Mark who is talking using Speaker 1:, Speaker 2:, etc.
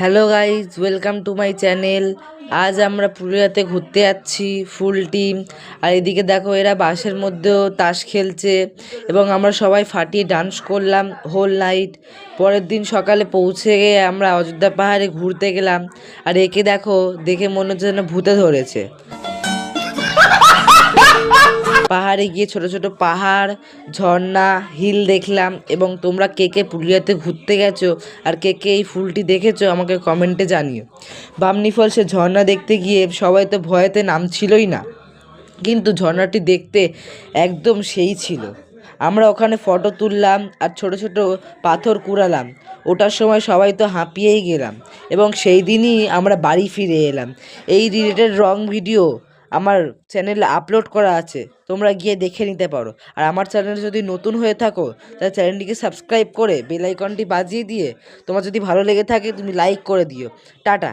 Speaker 1: Hello guys, welcome to my channel. আজ আমরা পুরুলিয়াতে ঘুরতে যাচ্ছি ফুল টিম। আর এদিকে দেখো, এরা বাসের মধ্যেও তাস খেলছে এবং আমরা সবাই ফাটিয়ে ডান্স করলাম হোল নাইট। পরের দিন সকালে পৌঁছে গিয়ে আমরা অযোধ্যা পাহাড়ে ঘুরতে গেলাম। আর একে দেখো, দেখে মনে হচ্ছে যেন ভূতে ধরেছে। পাহাড়ে গিয়ে ছোট ছোট পাহাড়, ঝর্ণা, হিল দেখলাম। এবং তোমরা কে কে পুরুলিয়াতে ঘুরতে গেছো আর কে কে এই ফুলটি দেখেছো আমাকে কমেন্টে জানিও। বামনি ফলসে ঝর্ণা দেখতে গিয়ে সবাই তো ভয়েতে নামছিলই না, কিন্তু ঝর্ণাটি দেখতে একদম সেই ছিল। আমরা ওখানে ফটো তুললাম আর ছোট ছোট পাথর কুড়ালাম। ওটার সময় সবাই তো হাঁপিয়েই গেলাম এবং সেই দিনই আমরা বাড়ি ফিরে এলাম। এই রিলেটেড রং ভিডিও আমার চ্যানেলে আপলোড করা আছে, তোমরা গিয়ে দেখে নিতে পারো। আর আমার চ্যানেলে যদি নতুন হয়ে থাকো তাহলে চ্যানেলটিকে সাবস্ক্রাইব করে বেল আইকনটি বাজিয়ে দিয়ে তোমার যদি ভালো লেগে থাকে তুমি লাইক করে দিও। টাটা।